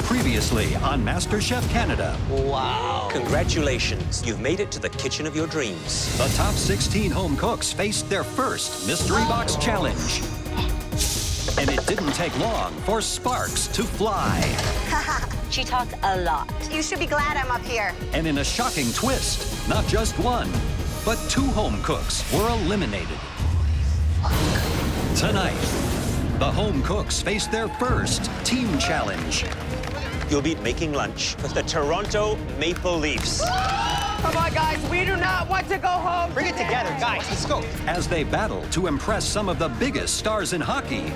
Previously on MasterChef Canada. Wow. Congratulations. You've made it to the kitchen of your dreams. The top 16 home cooks faced their first mystery box challenge. And it didn't take long for sparks to fly. She talked a lot. You should be glad I'm up here. And in a shocking twist, not just one, but two home cooks were eliminated. Tonight, the home cooks face their first team challenge. You'll be making lunch with the Toronto Maple Leafs. Come on, guys, we do not want to go home. Bring it together, guys, let's go. As they battle to impress some of the biggest stars in hockey.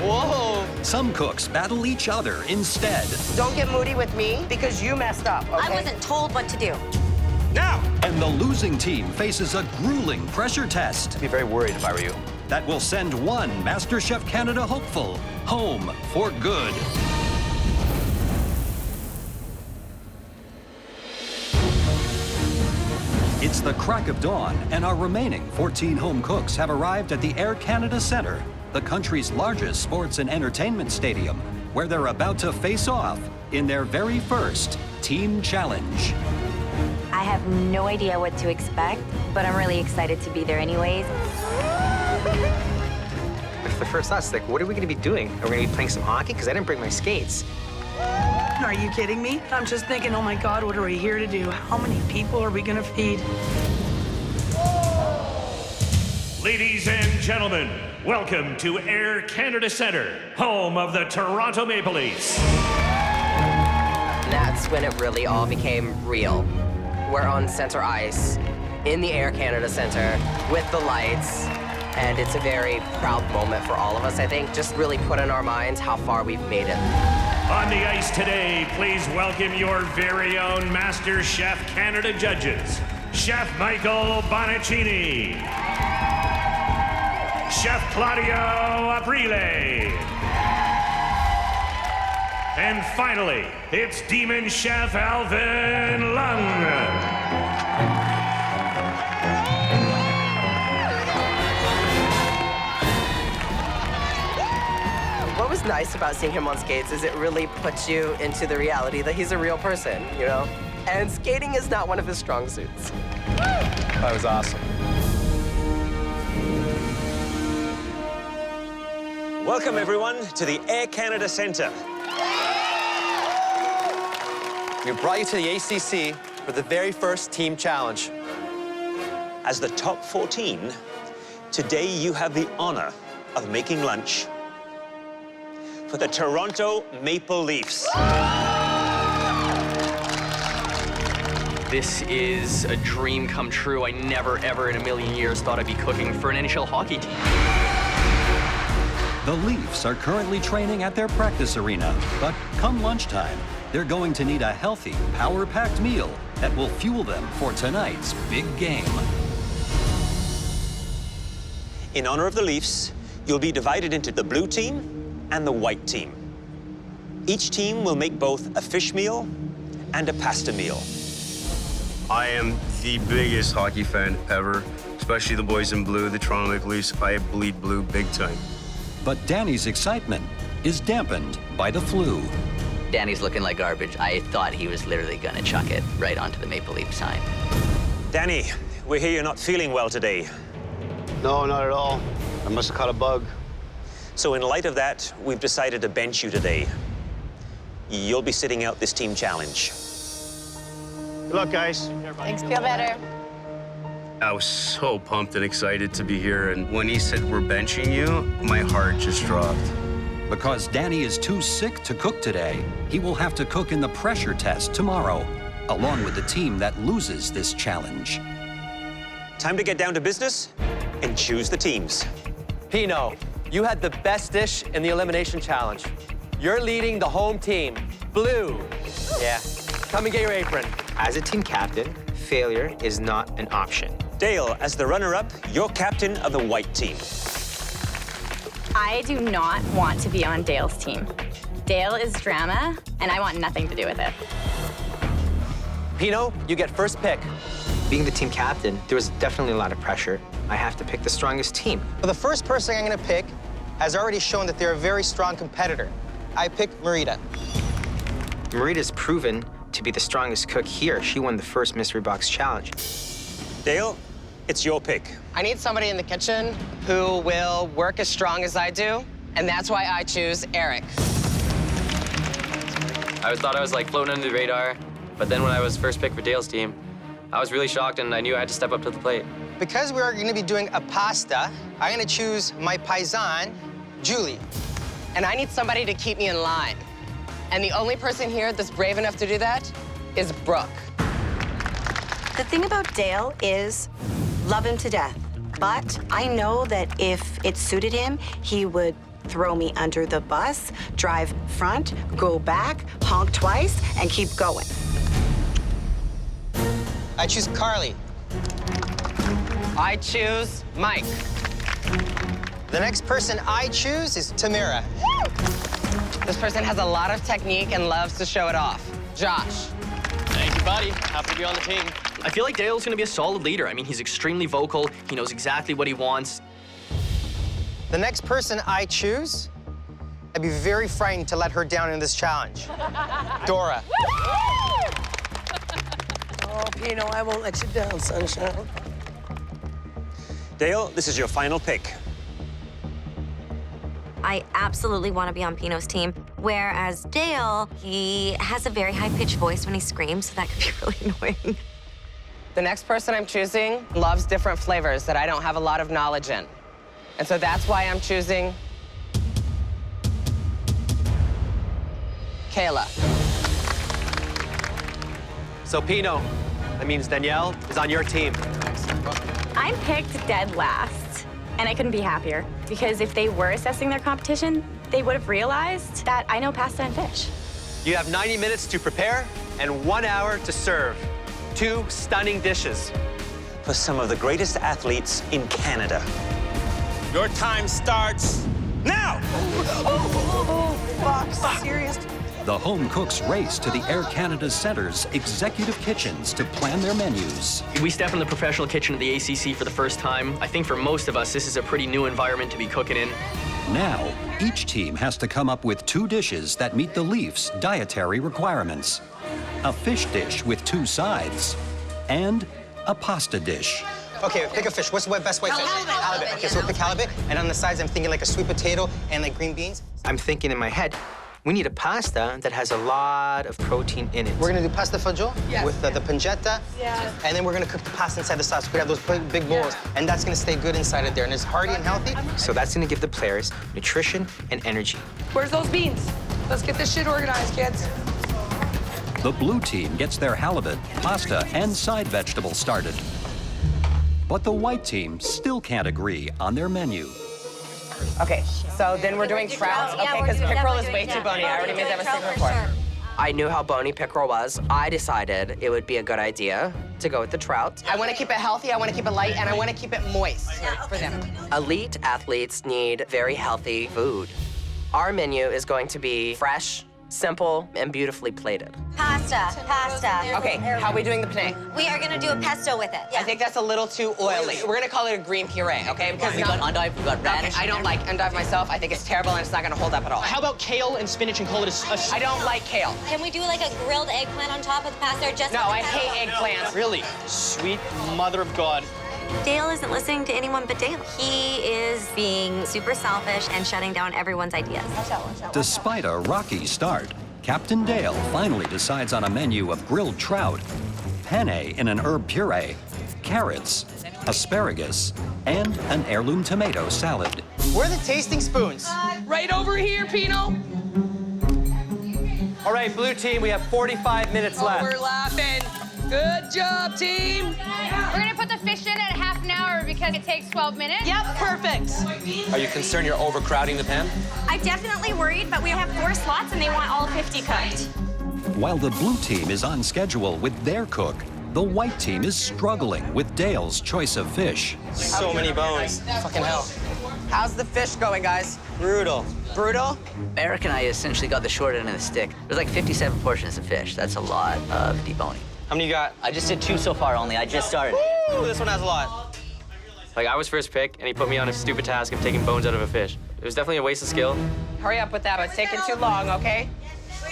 Whoa. Some cooks battle each other instead. Don't get moody with me because you messed up, okay? I wasn't told what to do. Now! And the losing team faces a grueling pressure test I'd be very worried if I were you. that will send one MasterChef Canada hopeful home for good. It's the crack of dawn, and our remaining 14 home cooks have arrived at the Air Canada Centre, the country's largest sports and entertainment stadium, where they're about to face off in their very first team challenge. I have no idea what to expect, but I'm really excited to be there anyways. If the first thought's like, what are we gonna be doing? Are we gonna be playing some hockey? Because I didn't bring my skates. Are you kidding me? I'm just thinking, oh my God, what are we here to do? How many people are we gonna feed? Ladies and gentlemen, welcome to Air Canada Centre, home of the Toronto Maple Leafs. That's when it really all became real. We're on center ice, in the Air Canada Centre, with the lights, and it's a very proud moment for all of us, I think. Just really put in our minds how far we've made it. On the ice today, please welcome your very own MasterChef Canada judges, Chef Michael Bonacini, Chef Claudio Aprile, and finally, it's Demon Chef Alvin Leung. What was nice about seeing him on skates is it really puts you into the reality that he's a real person, you know? And skating is not one of his strong suits. That was awesome. Welcome, everyone, to the Air Canada Centre. We brought you to the ACC for the very first team challenge. As the top 14, today you have the honour of making lunch for the Toronto Maple Leafs. This is a dream come true. I never, ever in a million years thought I'd be cooking for an NHL hockey team. The Leafs are currently training at their practice arena, but come lunchtime, they're going to need a healthy, power-packed meal that will fuel them for tonight's big game. In honour of the Leafs, you'll be divided into the blue team and the white team. Each team will make both a fish meal and a pasta meal. I am the biggest hockey fan ever, especially the boys in blue, the Toronto Maple Leafs. I bleed blue big time. But Danny's excitement is dampened by the flu. Danny's looking like garbage. I thought he was literally gonna chuck it right onto the Maple Leaf sign. Danny, we hear you're not feeling well today. No, not at all. I must have caught a bug. So in light of that, we've decided to bench you today. You'll be sitting out this team challenge. Good luck, guys. Thanks, feel better. I was so pumped and excited to be here, and when he said we're benching you, my heart just dropped. Because Danny is too sick to cook today, he will have to cook in the pressure test tomorrow, along with the team that loses this challenge. Time to get down to business and choose the teams. Pino, you had the best dish in the Elimination Challenge. You're leading the home team, blue. Yeah, come and get your apron. As a team captain, failure is not an option. Dale, as the runner-up, you're captain of the white team. I do not want to be on Dale's team. Dale is drama, and I want nothing to do with it. Pino, you get first pick. Being the team captain, there was definitely a lot of pressure. I have to pick the strongest team. Well, the first person I'm going to pick has already shown that they're a very strong competitor. I pick Marita. Marita's proven to be the strongest cook here. She won the first Mystery Box Challenge. Dale, it's your pick. I need somebody in the kitchen who will work as strong as I do, and that's why I choose Eric. I thought I was like floating under the radar, but then when I was first picked for Dale's team, I was really shocked and I knew I had to step up to the plate. Because we are going to be doing a pasta, I'm going to choose my paisan, Julie. And I need somebody to keep me in line. And the only person here that's brave enough to do that is Brooke. The thing about Dale is love him to death. But I know that if it suited him, he would throw me under the bus, drive front, go back, honk twice, and keep going. I choose Carly. I choose Mike. The next person I choose is Tamira. This person has a lot of technique and loves to show it off. Josh. Thank you, buddy. Happy to be on the team. I feel like Dale's gonna be a solid leader. I mean, he's extremely vocal. He knows exactly what he wants. The next person I choose, I'd be very frightened to let her down in this challenge. Dora. Oh, Pino, I won't let you down, sunshine. Dale, this is your final pick. I absolutely want to be on Pino's team, whereas Dale, he has a very high-pitched voice when he screams, so that could be really annoying. The next person I'm choosing loves different flavors that I don't have a lot of knowledge in. And so that's why I'm choosing Kayla. So Pino, that means Danielle is on your team. I'm picked dead last, and I couldn't be happier, because if they were assessing their competition, they would have realized that I know pasta and fish. You have 90 minutes to prepare and 1 hour to serve. 2 stunning dishes. For some of the greatest athletes in Canada. Your time starts now! Fuck, serious? The home cooks race to the Air Canada Centre's executive kitchens to plan their menus. We step in the professional kitchen of the ACC for the first time. I think for most of us, this is a pretty new environment to be cooking in. Now, each team has to come up with 2 dishes that meet the Leafs' dietary requirements. A fish dish with 2 sides, and a pasta dish. Okay, pick a fish. What's the best white fish? Halibut. Okay, so we'll pick halibut. And on the sides, I'm thinking like a sweet potato and like green beans. I'm thinking in my head, we need a pasta that has a lot of protein in it. We're gonna do pasta fagioli with the pancetta. Yeah. And then we're gonna cook the pasta inside the sauce. We have those big bowls. And that's gonna stay good inside of there. And it's hearty and healthy. So that's gonna give the players nutrition and energy. Where's those beans? Let's get this shit organized, kids. The blue team gets their halibut, pasta, and side vegetables started. But the white team still can't agree on their menu. Okay, so then we're doing trout. Okay, because pickerel is way too bony. I already made that mistake before. I knew how bony pickerel was. I decided it would be a good idea to go with the trout. I want to keep it healthy, I want to keep it light, and I want to keep it moist for them. Elite athletes need very healthy food. Our menu is going to be fresh, simple, and beautifully plated. Pasta. Okay, how are we doing the penne? We are gonna do a pesto with it. I think that's a little too oily. We're gonna call it a green puree, okay? Because We got endive, we got radish. Okay, I don't like endive myself. I think it's terrible and it's not gonna hold up at all. How about kale and spinach and call it I don't like kale. Can we do like a grilled eggplant on top of the pasta or just No, I hate eggplants. Really? Sweet mother of God. Dale isn't listening to anyone but Dale. He is being super selfish and shutting down everyone's ideas. Despite a rocky start, Captain Dale finally decides on a menu of grilled trout, penne in an herb puree, carrots, asparagus, and an heirloom tomato salad. Where are the tasting spoons? Right over here, Pino. All right, blue team, we have 45 minutes left. We're laughing. Good job, team. We're gonna put the fish in at half an hour because it takes 12 minutes. Yep, perfect. Are you concerned you're overcrowding the pan? I'm definitely worried, but we have 4 slots and they want all 50 cooked. While the blue team is on schedule with their cook, the white team is struggling with Dale's choice of fish. So many bones. Fucking hell. How's the fish going, guys? Brutal. Brutal? Eric and I essentially got the short end of the stick. There's like 57 portions of fish. That's a lot of deboning. How many you got? I just did 2 so far only. I just started. Ooh, this one has a lot. Like, I was first pick, and he put me on a stupid task of taking bones out of a fish. It was definitely a waste of skill. Hurry up with that, it's taking too long, okay?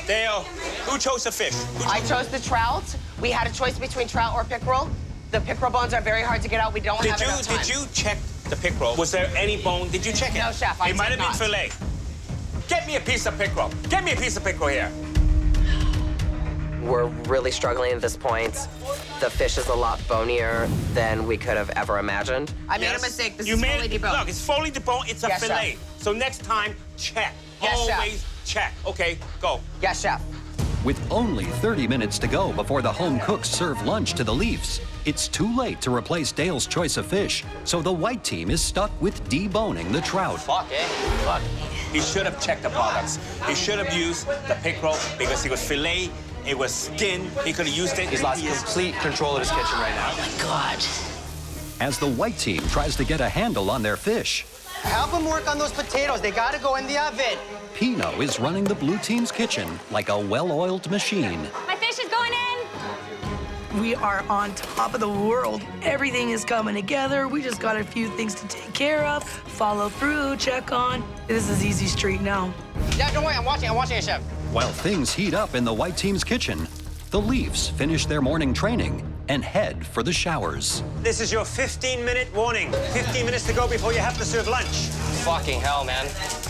Dale, who chose the fish? I chose the trout. We had a choice between trout or pickerel. The pickerel bones are very hard to get out. We don't have enough time. Did you check the pickerel? Was there any bone? Did you check it? No, chef, I It might did have been not. fillet. Get me a piece of pickerel. Get me a piece of pickerel here. We're really struggling at this point. The fish is a lot bonier than we could have ever imagined. I made a mistake. This You is made fully it. deboned. Look, it's fully deboned. It's a Yes, fillet. chef. So next time, check. Yes, chef. Always check. Okay, go. Yes, chef. With only 30 minutes to go before the home cooks serve lunch to the Leafs, it's too late to replace Dale's choice of fish, so the white team is stuck with deboning the trout. Fuck, eh? Fuck. He should have checked the products. He should have used the pickerel because it was fillet, it was skin. He could have used it. He's lost complete control of his kitchen right now. Oh, my God. As the white team tries to get a handle on their fish, Help them work on those potatoes. They gotta go in the oven. Pino is running the blue team's kitchen like a well-oiled machine. My fish is going in. We are on top of the world. Everything is coming together. We just got a few things to take care of, follow through, check on. This is easy street now. Yeah, don't worry. I'm watching it, chef. While things heat up in the white team's kitchen, the Leafs finish their morning training and head for the showers. This is your 15-minute warning. 15 minutes to go before you have to serve lunch. Fucking hell, man.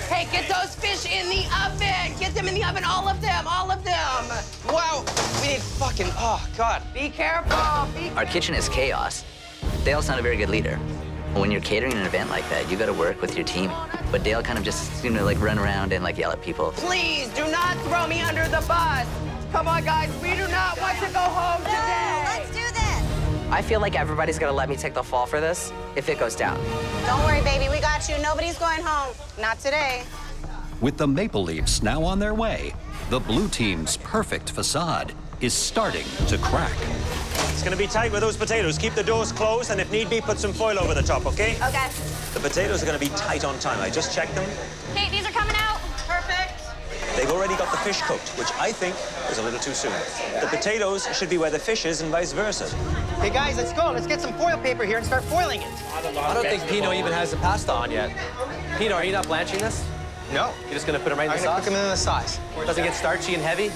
Hey, get those fish in the oven. Get them in the oven, all of them, all of them. Wow, we need fucking, oh, God. Be careful. Our kitchen is chaos. Dale's not a very good leader. When you're catering an event like that, you got to work with your team. But Dale kind of just, like run around and like yell at people. Please do not throw me under the bus. Come on, guys. We do not want to go home today. Let's do this. I feel like everybody's gonna let me take the fall for this if it goes down. Don't worry, baby. We got you. Nobody's going home. Not today. With the Maple Leafs now on their way, the blue team's perfect facade is starting to crack. It's going to be tight with those potatoes. Keep the doors closed, and if need be, put some foil over the top, okay? Okay. The potatoes are going to be tight on time. I just checked them. Okay, these are coming out. Perfect. They've already got the fish cooked, which I think is a little too soon. The potatoes should be where the fish is and vice versa. Hey, guys, let's go. Let's get some foil paper here and start foiling it. I don't think Pino even has the pasta on yet. Pino, are you not blanching this? No. You're just gonna put it right in the I'm gonna sauce? cook them in the sauce. Doesn't get starchy and heavy?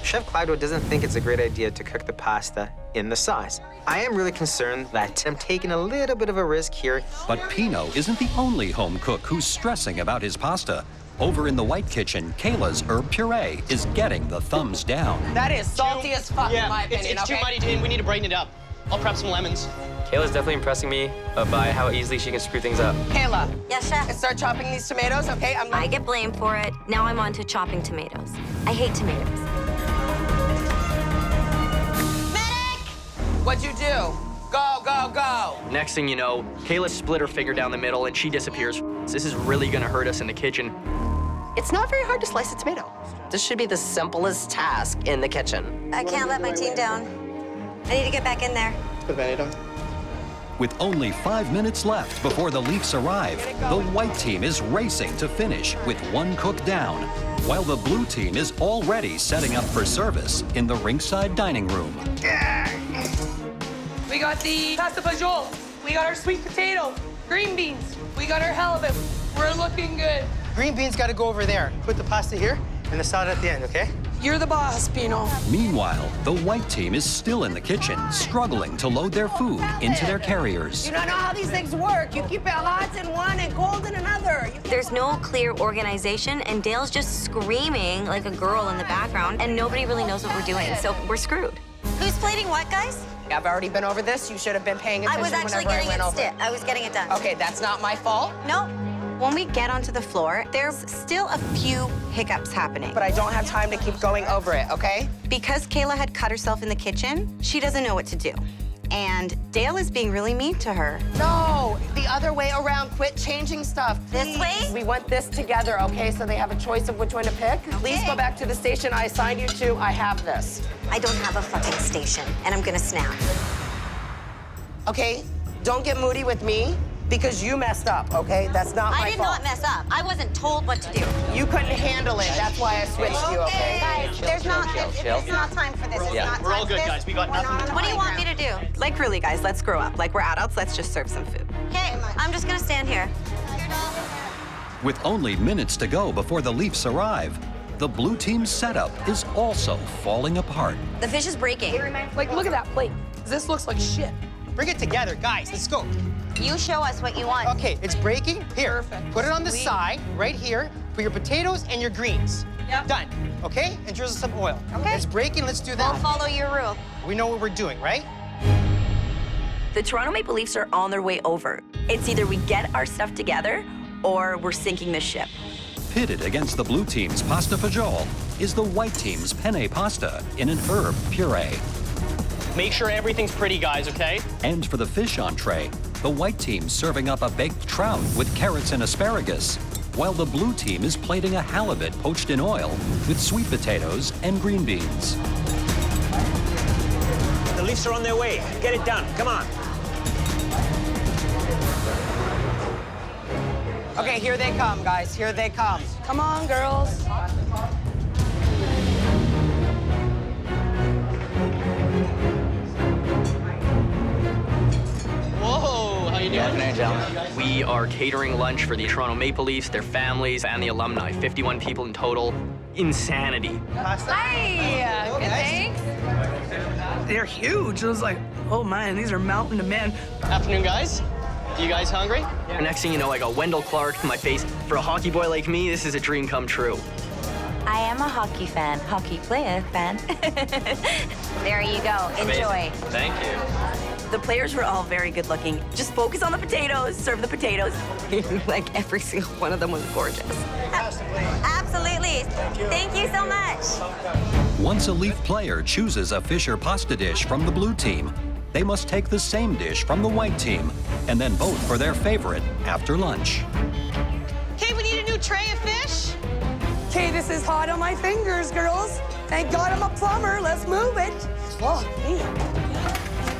Chef Claudio doesn't think it's a great idea to cook the pasta in the sauce. I am really concerned that I'm taking a little bit of a risk here. But Pino isn't the only home cook who's stressing about his pasta. Over in the white kitchen, Kayla's herb puree is getting the thumbs down. That is salty as fuck, in my opinion, It's okay? too muddy, Dane. We need to brighten it up. I'll prep some lemons. Kayla's definitely impressing me by how easily she can screw things up. Kayla. Yes, chef. Let's start chopping these tomatoes, okay? I get blamed for it. Now I'm on to chopping tomatoes. I hate tomatoes. What'd you do? Go, go, go. Next thing you know, Kayla split her finger down the middle and she disappears. This is really gonna hurt us in the kitchen. It's not very hard to slice a tomato. This should be the simplest task in the kitchen. I can't let my team down. I need to get back in there. Put Band-Aid on. With only 5 minutes left before the Leafs arrive, the white team is racing to finish with one cook down, while the blue team is already setting up for service in the ringside dining room. We got the pasta fagioli. We got our sweet potato, green beans. We got our halibut. We're looking good. Green beans gotta go over there. Put the pasta here and the salad at the end, okay? You're the boss, Pino. Meanwhile, the white team is still in the kitchen, struggling to load their food into their carriers. You don't know how these things work. You keep it hot in one and cold in another. There's no clear organization, and Dale's just screaming like a girl in the background, and nobody really knows what we're doing, so we're screwed. Who's plating what, guys? I've already been over this. You should have been paying attention I was actually whenever getting I it went over. I was getting it done. Okay, that's not my fault. Nope. When we get onto the floor, there's still a few hiccups happening. But I don't have time to keep going over it, okay? Because Kayla had cut herself in the kitchen, she doesn't know what to do. And Dale is being really mean to her. No, the other way around. Quit changing stuff. This way? We want this together, okay? So they have a choice of which one to pick. Please go back to the station I assigned you to. I have this. I don't have a fucking station, and I'm gonna snap. Okay, don't get moody with me because you messed up, okay? That's not my fault. I did not mess up. I wasn't told what to do. You couldn't handle it. That's why I switched you, okay? Guys, there's not it's not time for this. It's Yeah, not we're all time good, for this. guys. We got We're nothing not to on What the do you want me to playground. do? Like, really, guys, let's grow up. Like, we're adults, let's just serve some food. Okay, I'm just gonna stand here. With only minutes to go before the Leafs arrive, the blue team's setup is also falling apart. The fish is breaking. Like, look at that plate. This looks like shit. Bring it together, guys. Let's go. You show us what you want. Okay, it's breaking. Here, Perfect. put it on the side, right here, for your potatoes and your greens. Yep. Done. Okay? And drizzle some oil. Okay. It's breaking. Let's do that. We'll follow your rule. We know what we're doing, right? The Toronto Maple Leafs are on their way over. It's either we get our stuff together or we're sinking the ship. Pitted against the blue team's pasta fagioli is the white team's penne pasta in an herb puree. Make sure everything's pretty, guys, okay? And for the fish entree, the white team's serving up a baked trout with carrots and asparagus, while the blue team is plating a halibut poached in oil with sweet potatoes and green beans. The Leafs are on their way. Get it done. Come on. Okay, here they come, guys. Here they come. Come on, girls. Whoa, how you doing? Good afternoon, gentlemen. We are catering lunch for the Toronto Maple Leafs, their families, and the alumni. 51 people in total. Insanity. Hi. Good, thanks. They're huge. It was like, oh man, these are mountain to men. Afternoon, guys. You guys hungry? Yeah. Next thing you know, I got Wendell Clark in my face. For a hockey boy like me, this is a dream come true. I am a hockey fan, hockey player fan. There you go. Enjoy. Thank you. The players were all very good looking. Just focus on the potatoes, serve the potatoes. Like every single one of them was gorgeous. Absolutely. Thank you so much. Once a Leaf player chooses a fish or pasta dish from the blue team, they must take the same dish from the white team and then vote for their favorite after lunch. Okay, we need a new tray of fish. Okay, this is hot on my fingers, girls. Thank God I'm a plumber. Let's move it. Fuck me.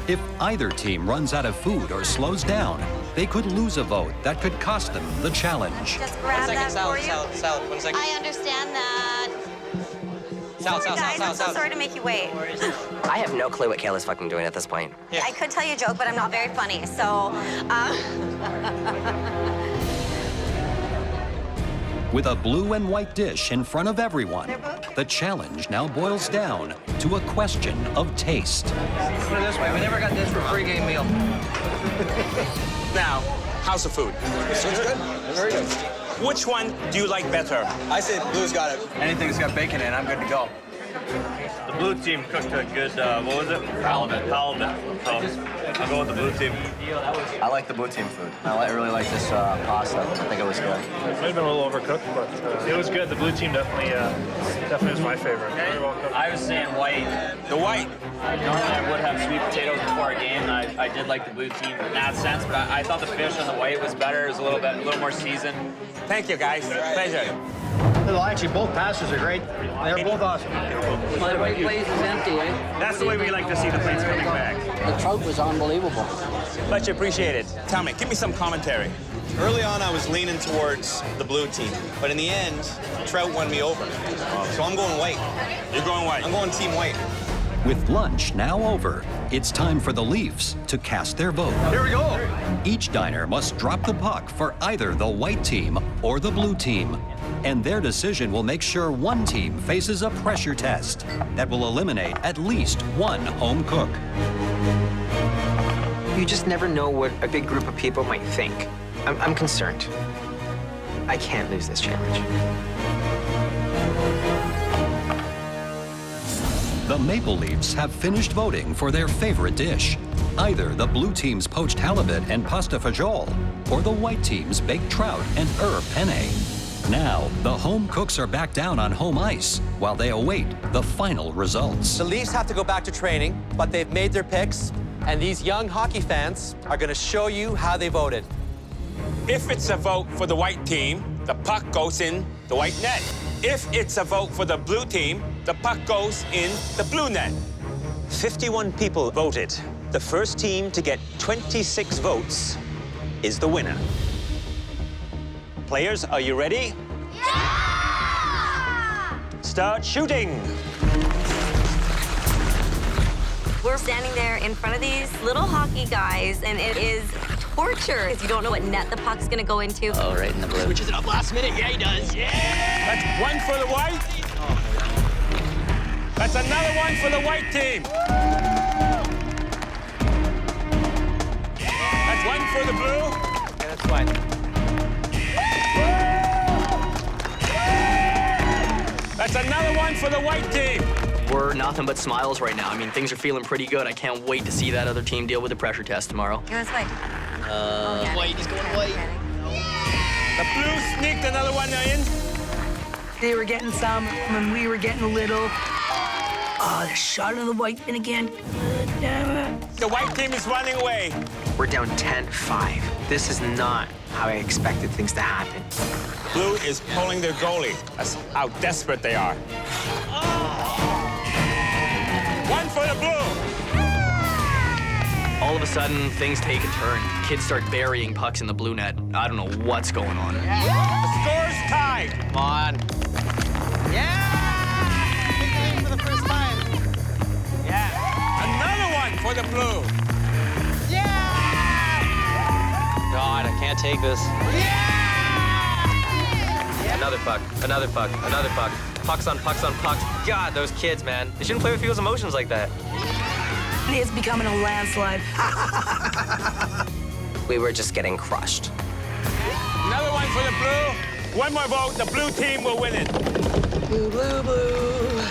If either team runs out of food or slows down, they could lose a vote that could cost them the challenge. Just grab that for you. Salad. 1 second. I understand that. Salad. I'm so sorry to make you wait. I have no clue what Kayla's fucking doing at this point. Yeah. I could tell you a joke, but I'm not very funny, so... With a blue and white dish in front of everyone, the challenge now boils down to a question of taste. Put it this way, we never got this for a pre-game meal. Now, how's the food? It's good. Very good. Which one do you like better? I say blue's got it. Anything that's got bacon in, I'm good to go. The blue team cooked a good, what was it? Halibut. So I'll go with the blue team. I like the blue team food. I really like this pasta. I think it was good. It might have been a little overcooked, but it was good. The blue team definitely was my favorite. Very well cooked. I was saying white. The white. Normally I would have sweet potatoes before a game, and I did like the blue team in that sense, but I thought the fish on the white was better. It was a little more seasoned. Thank you, guys. Pleasure. Well, actually, both passes are great. They're both awesome. My white plate is empty, eh? That's the way we like to see the plates coming back. The trout was unbelievable. Much appreciated. Tell me, give me some commentary. Early on, I was leaning towards the blue team, but in the end, Trout won me over. So I'm going white. You're going white. I'm going team white. With lunch now over, it's time for the Leafs to cast their vote. Here we go. Each diner must drop the puck for either the white team or the blue team. And their decision will make sure one team faces a pressure test that will eliminate at least one home cook. You just never know what a big group of people might think. I'm concerned. I can't lose this challenge. The Maple Leafs have finished voting for their favorite dish, either the blue team's poached halibut and pasta fagioli, or the white team's baked trout and herb penne. Now, the home cooks are back down on home ice while they await the final results. The Leafs have to go back to training, but they've made their picks, and these young hockey fans are going to show you how they voted. If it's a vote for the white team, the puck goes in the white net. If it's a vote for the blue team, the puck goes in the blue net. 51 people voted. The first team to get 26 votes is the winner. Players, are you ready? Yeah! Start shooting. We're standing there in front of these little hockey guys, and it is torture because you don't know what net the puck's gonna go into. Oh, right in the blue. Switches it up last minute. Yeah, he does. Yeah! That's one for the white, That's another one for the white team. That's one for the blue. Yeah, that's fine. That's another one for the white team. We're nothing but smiles right now. I mean, things are feeling pretty good. I can't wait to see that other team deal with the pressure test tomorrow. Give us white. White, he's going white. The blue sneaked another one in. They were getting some when we were getting a little. Oh, the shot of the white bin again. The white team is running away. We're down 10-5. This is not how I expected things to happen. Blue is pulling their goalie. That's how desperate they are. One for the blue. All of a sudden, things take a turn. Kids start burying pucks in the blue net. I don't know what's going on. The score's tied. Come on. Yeah! For the first time. Yeah. Another one for the blue. God, I can't take this. Yeah! Another puck, another puck, another puck. Pucks on pucks on pucks. God, those kids, man. They shouldn't play with people's emotions like that. It's becoming a landslide. We were just getting crushed. Another one for the blue. One more vote, the blue team will win it. Blue, blue, blue.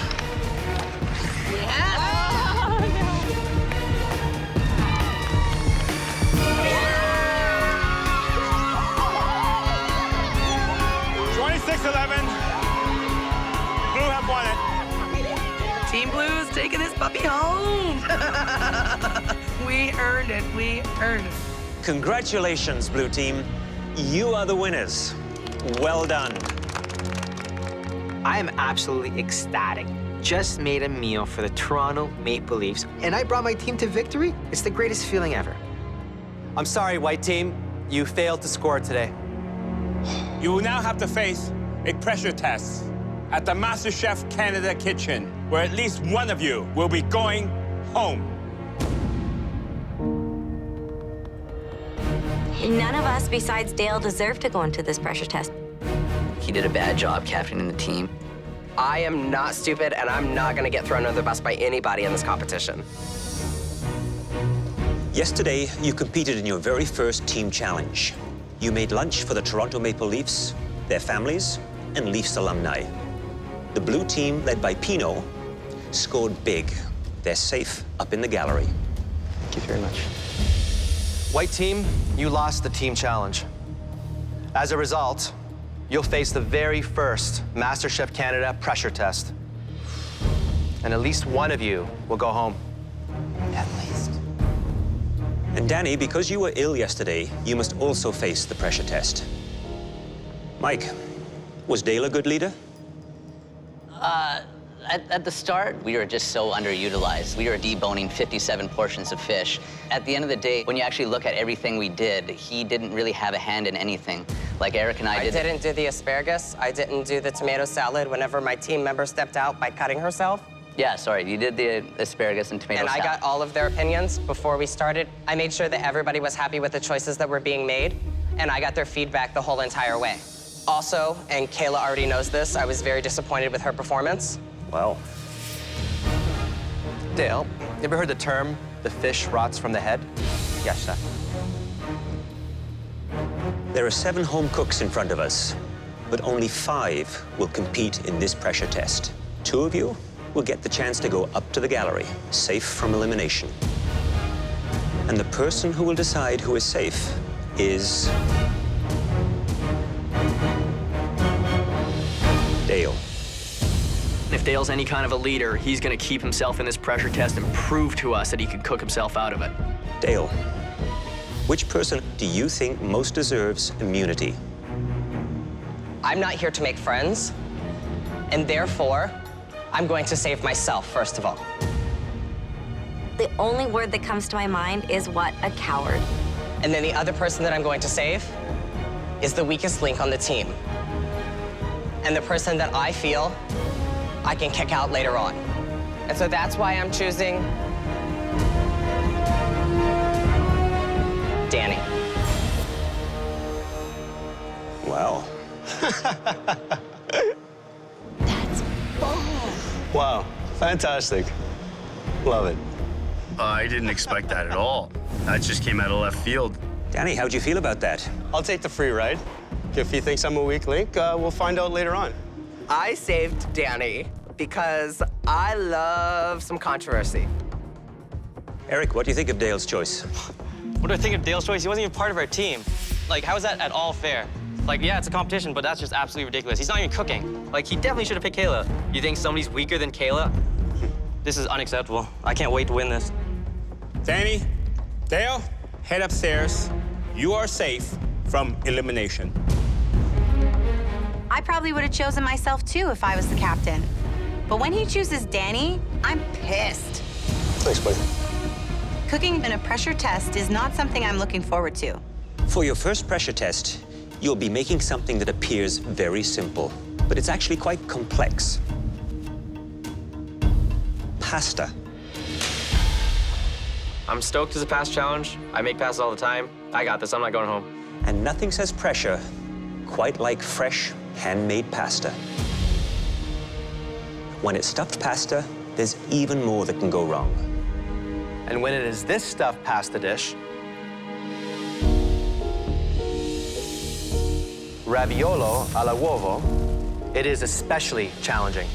Yeah. Oh, no. 26-11. Blue have won it. Team Blue's taking this puppy home. We earned it. We earned it. Congratulations, blue team. You are the winners. Well done. I am absolutely ecstatic. Just made a meal for the Toronto Maple Leafs, and I brought my team to victory. It's the greatest feeling ever. I'm sorry, white team. You failed to score today. You will now have to face a pressure test at the MasterChef Canada kitchen, where at least one of you will be going home. None of us besides Dale deserve to go into this pressure test. He did a bad job captaining the team. I am not stupid, and I'm not gonna get thrown under the bus by anybody in this competition. Yesterday, you competed in your very first team challenge. You made lunch for the Toronto Maple Leafs, their families, and Leafs alumni. The blue team, led by Pino, scored big. They're safe up in the gallery. Thank you very much. White team, you lost the team challenge. As a result, you'll face the very first MasterChef Canada pressure test. And at least one of you will go home. At least. And Danny, because you were ill yesterday, you must also face the pressure test. Mike, was Dale a good leader? At the start, we were just so underutilized. We were deboning 57 portions of fish. At the end of the day, when you actually look at everything we did, he didn't really have a hand in anything. Like Eric and I did. I didn't do the asparagus. I didn't do the tomato salad whenever my team member stepped out by cutting herself. Yeah, sorry, you did the asparagus and tomato salad. And I got all of their opinions before we started. I made sure that everybody was happy with the choices that were being made, and I got their feedback the whole entire way. Also, and Kayla already knows this, I was very disappointed with her performance. Wow. Dale, you ever heard the term, the fish rots from the head? Yes, chef. There are 7 home cooks in front of us, but only 5 will compete in this pressure test. 2 of you will get the chance to go up to the gallery, safe from elimination. And the person who will decide who is safe is Dale. If Dale's any kind of a leader, he's gonna keep himself in this pressure test and prove to us that he can cook himself out of it. Dale, which person do you think most deserves immunity? I'm not here to make friends, and therefore, I'm going to save myself, first of all. The only word that comes to my mind is what? A coward. And then the other person that I'm going to save is the weakest link on the team. And the person that I feel I can kick out later on. And so that's why I'm choosing Danny. Wow. That's bull. Wow, fantastic. Love it. I didn't expect that at all. That just came out of left field. Danny, how do you feel about that? I'll take the free ride. If he thinks I'm a weak link, we'll find out later on. I saved Danny because I love some controversy. Eric, what do you think of Dale's choice? What do I think of Dale's choice? He wasn't even part of our team. Like, how is that at all fair? Like, yeah, it's a competition, but that's just absolutely ridiculous. He's not even cooking. Like, he definitely should have picked Kayla. You think somebody's weaker than Kayla? This is unacceptable. I can't wait to win this. Danny, Dale, head upstairs. You are safe from elimination. I probably would have chosen myself too if I was the captain. But when he chooses Danny, I'm pissed. Thanks, buddy. Cooking in a pressure test is not something I'm looking forward to. For your first pressure test, you'll be making something that appears very simple, but it's actually quite complex. Pasta. I'm stoked as a past challenge. I make pastas all the time. I got this. I'm not going home. And nothing says pressure quite like fresh, handmade pasta. When it's stuffed pasta, there's even more that can go wrong. And when it is this stuffed pasta dish, Raviolo Al Uovo, it is especially challenging.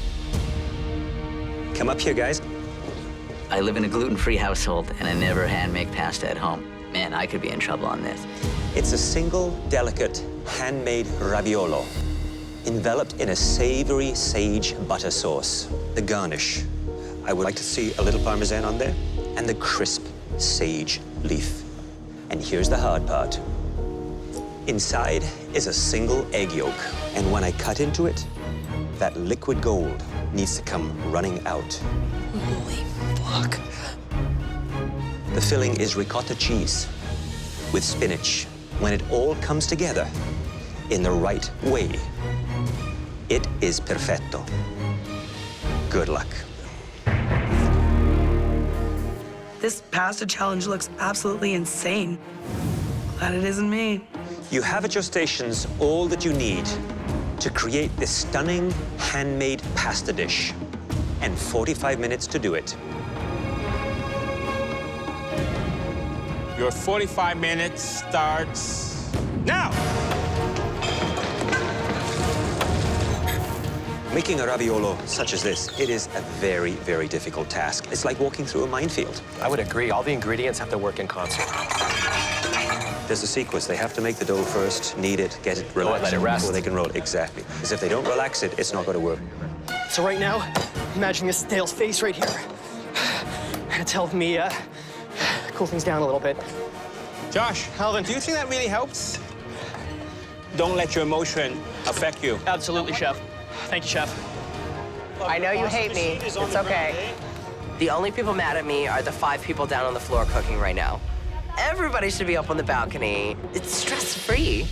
Come up here, guys. I live in a gluten-free household, and I never hand-make pasta at home. Man, I could be in trouble on this. It's a single, delicate, handmade raviolo, enveloped in a savory sage butter sauce. The garnish, I would like to see a little Parmesan on there, and the crisp sage leaf. And here's the hard part. Inside is a single egg yolk, and when I cut into it, that liquid gold needs to come running out. Holy fuck. The filling is ricotta cheese with spinach. When it all comes together in the right way, it is perfetto. Good luck. This pasta challenge looks absolutely insane. Glad it isn't me. You have at your stations all that you need to create this stunning handmade pasta dish, and 45 minutes to do it. Your 45 minutes starts now. Making a raviolo such as this, it is a very, very difficult task. It's like walking through a minefield. I would agree. All the ingredients have to work in concert. There's a sequence. They have to make the dough first, knead it, get it relaxed let it rest. before they can roll it. Exactly. Because if they don't relax it, it's not going to work. So right now, imagine this Dale's face right here. It's helping me cool things down a little bit. Josh, Alvin, do you think that really helps? Don't let your emotion affect you. Absolutely, Chef. Thank you, Chef. I know you hate me. It's okay. The only people mad at me are the 5 people down on the floor cooking right now. Everybody should be up on the balcony. It's stress-free.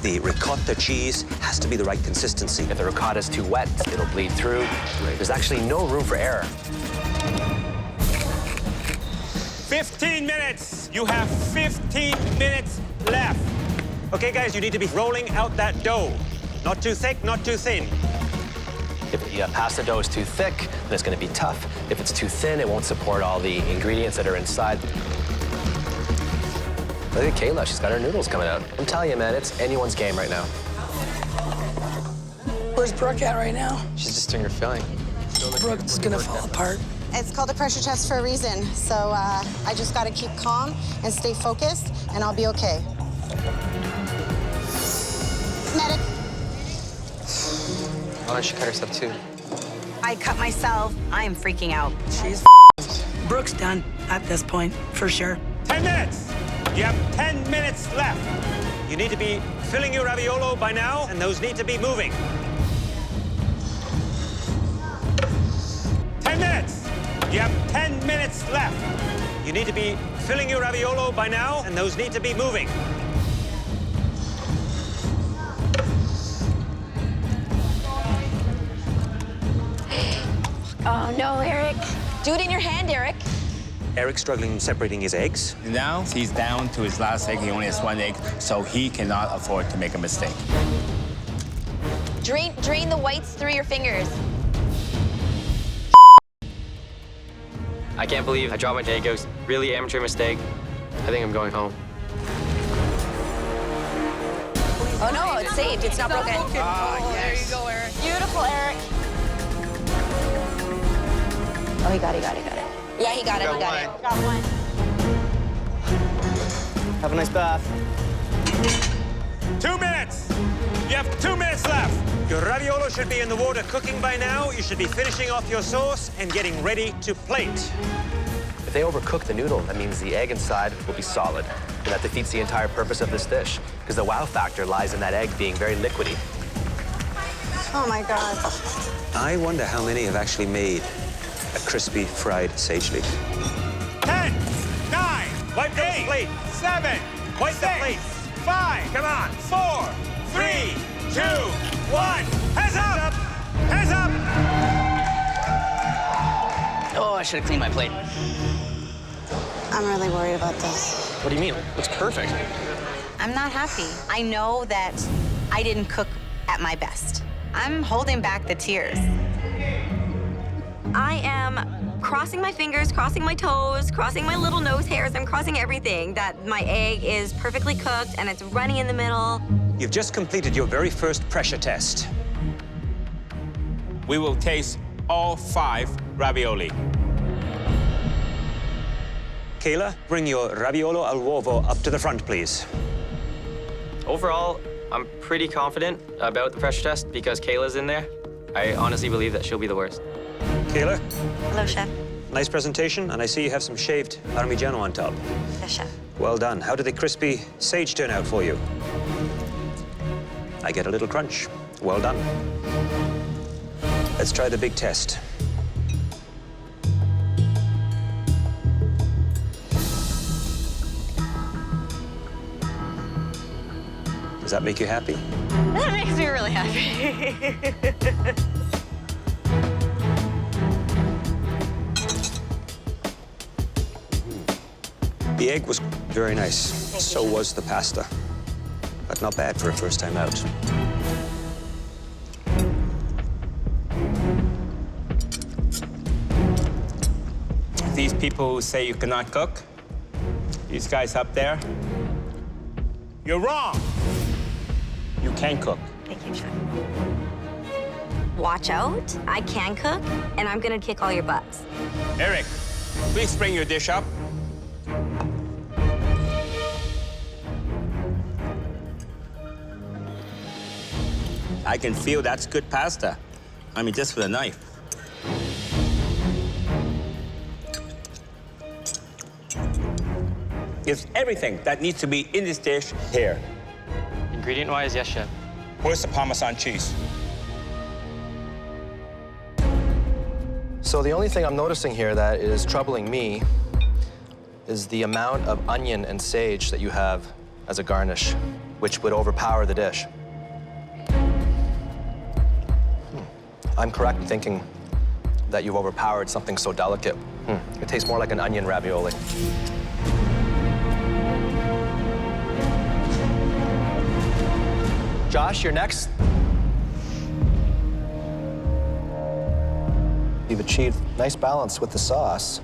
The ricotta cheese has to be the right consistency. If the ricotta is too wet, it'll bleed through. There's actually no room for error. 15 minutes. You have 15 minutes left. Okay, guys, you need to be rolling out that dough. Not too thick, not too thin. If the pasta dough is too thick, then it's going to be tough. If it's too thin, it won't support all the ingredients that are inside. Look at Kayla, she's got her noodles coming out. I'm telling you, man, it's anyone's game right now. Where's Brooke at right now? She's just doing her filling. Brooke's gonna fall apart. It's called a pressure test for a reason. So I just gotta keep calm and stay focused, and I'll be okay. Medic. Oh, she cut herself too. I cut myself. I am freaking out. She's Brooke's done at this point, for sure. 10 minutes. You have 10 minutes left. You need to be filling your raviolo by now, and those need to be moving. 10 minutes. You have 10 minutes left. You need to be filling your raviolo by now, and those need to be moving. Oh, no, Eric. Do it in your hand, Eric. Eric's struggling separating his eggs. Now he's down to his last egg. He only has 1 egg, so he cannot afford to make a mistake. Drain the whites through your fingers. I can't believe I dropped my egg. It was really amateur mistake. I think I'm going home. Oh no, it's saved. It's not broken. There you go, Eric. Beautiful, Eric. Oh, he got it. Yeah, he got it. Got one. Have a nice bath. 2 minutes. You have 2 minutes left. Your raviolo should be in the water cooking by now. You should be finishing off your sauce and getting ready to plate. If they overcook the noodle, that means the egg inside will be solid. And that defeats the entire purpose of this dish, because the wow factor lies in that egg being very liquidy. Oh my God. I wonder how many have actually made a crispy fried sage leaf. 10, 9, Wipe the 8, plate. 7, Wipe the 6, plate. 5, Come on. 4, 3, 2, 1. Hands up! Hands up! Oh, I should have cleaned my plate. I'm really worried about this. What do you mean? Looks perfect. I'm not happy. I know that I didn't cook at my best. I'm holding back the tears. I am crossing my fingers, crossing my toes, crossing my little nose hairs. I'm crossing everything that my egg is perfectly cooked and it's runny in the middle. You've just completed your very first pressure test. We will taste all 5 ravioli. Kayla, bring your Raviolo Al Uovo up to the front, please. Overall, I'm pretty confident about the pressure test because Kayla's in there. I honestly believe that she'll be the worst. Kayla, Hello, Chef. nice presentation, and I see you have some shaved Parmigiano on top. Yes, Chef. Well done. How did the crispy sage turn out for you? I get a little crunch. Well done. Let's try the big test. Does that make you happy? That makes me really happy. The egg was very nice. So was the pasta. But not bad for a first time out. These people who say you cannot cook, these guys up there, you're wrong. You can cook. Thank you, Chef. Watch out. I can cook, and I'm gonna kick all your butts. Eric, please bring your dish up. I can feel that's good pasta. I mean, just with a knife. There's everything that needs to be in this dish here. Ingredient-wise, yes, Chef. Where's the Parmesan cheese? So the only thing I'm noticing here that is troubling me is the amount of onion and sage that you have as a garnish, which would overpower the dish. I'm correct in thinking that you've overpowered something so delicate. It tastes more like an onion ravioli. Josh, you're next. You've achieved nice balance with the sauce.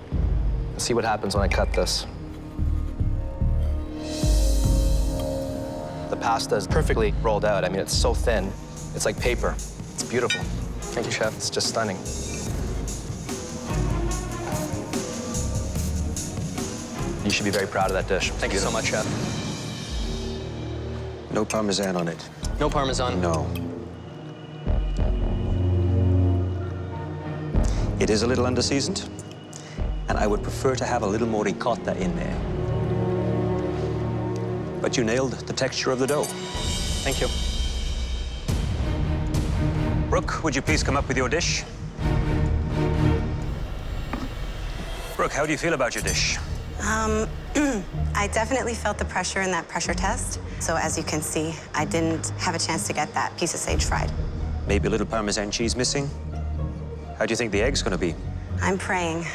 Let's see what happens when I cut this. The pasta is perfectly rolled out. I mean, it's so thin. It's like paper. It's beautiful. Thank you, Chef. It's just stunning. You should be very proud of that dish. Thank you so much, Chef. No Parmesan on it. No Parmesan? No. It is a little underseasoned, and I would prefer to have a little more ricotta in there. But you nailed the texture of the dough. Thank you. Brooke, would you please come up with your dish? Brooke, how do you feel about your dish? I definitely felt the pressure in that pressure test. So as you can see, I didn't have a chance to get that piece of sage fried. Maybe a little Parmesan cheese missing? How do you think the egg's gonna be? I'm praying.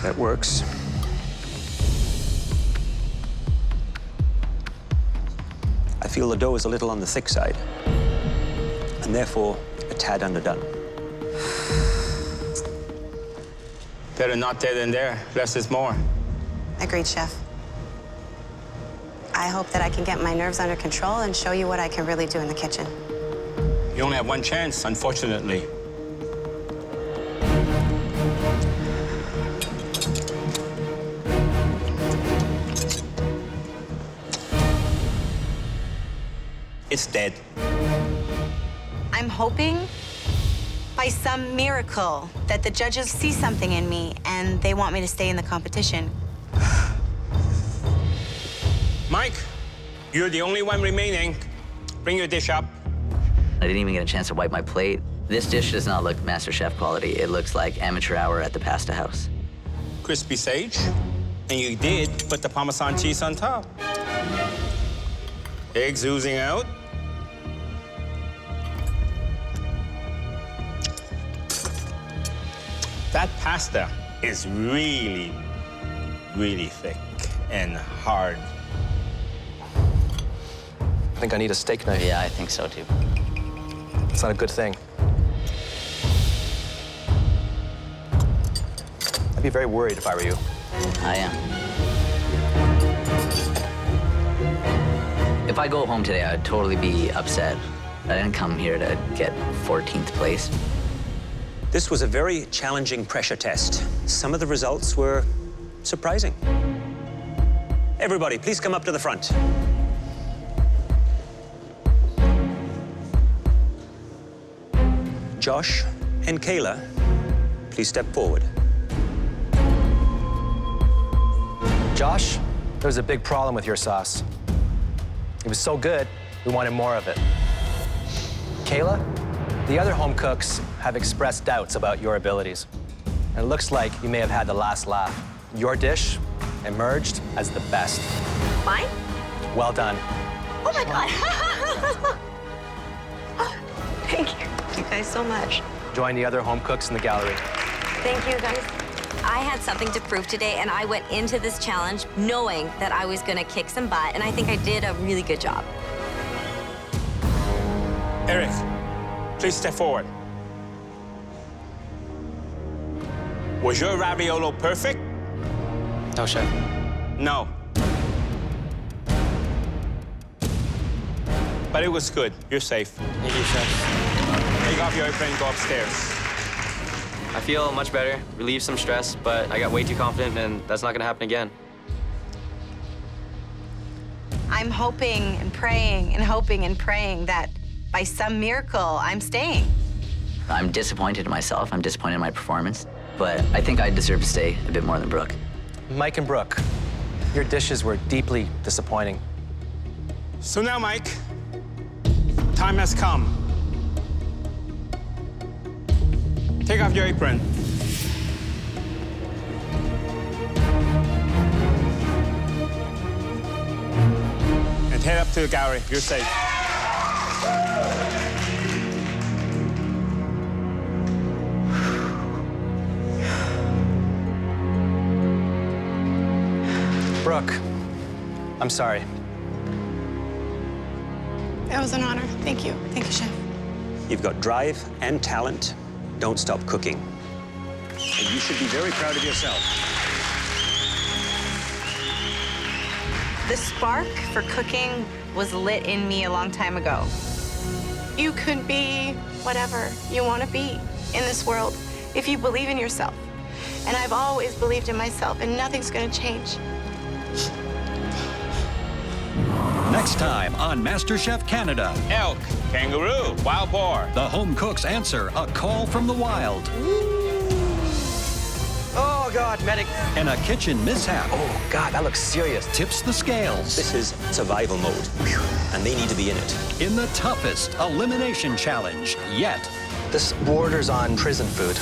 That works. feel the dough is a little on the thick side, and therefore a tad underdone. Better not there than there. Less is more. Agreed, Chef. I hope that I can get my nerves under control and show you what I can really do in the kitchen. You only have one chance, unfortunately. It's dead. I'm hoping, by some miracle, that the judges see something in me and they want me to stay in the competition. Mike, you're the only one remaining. Bring your dish up. I didn't even get a chance to wipe my plate. This dish does not look MasterChef quality. It looks like amateur hour at the pasta house. Crispy sage. And you did put the Parmesan cheese on top. Eggs oozing out. That pasta is really, really thick and hard. I think I need a steak knife. Yeah, I think so too. It's not a good thing. I'd be very worried if I were you. I am. If I go home today, I'd totally be upset. I didn't come here to get 14th place. This was a very challenging pressure test. Some of the results were surprising. Everybody, please come up to the front. Josh and Kayla, please step forward. Josh, there was a big problem with your sauce. It was so good, we wanted more of it. Kayla, the other home cooks have expressed doubts about your abilities. And it looks like you may have had the last laugh. Your dish emerged as the best. Mine? Well done. Oh my God. Thank you. You guys so much. Join the other home cooks in the gallery. Thank you, guys. I had something to prove today, and I went into this challenge knowing that I was gonna kick some butt, and I think I did a really good job. Eric, please step forward. Was your raviolo perfect? No, Chef. No. But it was good. You're safe. Thank you, Chef. Take off your apron and go upstairs. I feel much better, relieved some stress, but I got way too confident, and that's not gonna happen again. I'm hoping and praying and hoping and praying that by some miracle, I'm staying. I'm disappointed in myself. I'm disappointed in my performance, but I think I deserve to stay a bit more than Brooke. Mike and Brooke, your dishes were deeply disappointing. So now, Mike, time has come. Take off your apron. And head up to the gallery. You're safe. Brooke, I'm sorry. It was an honor. Thank you. Thank you, Chef. You've got drive and talent. Don't stop cooking. And you should be very proud of yourself. The spark for cooking was lit in me a long time ago. You could be whatever you want to be in this world if you believe in yourself. And I've always believed in myself, and nothing's going to change. Next time on MasterChef Canada. Elk, kangaroo, wild boar. The home cooks answer a call from the wild. Oh, God, medic. And a kitchen mishap. Oh, God, that looks serious. Tips the scales. This is survival mode, and they need to be in it. In the toughest elimination challenge yet. This borders on prison food.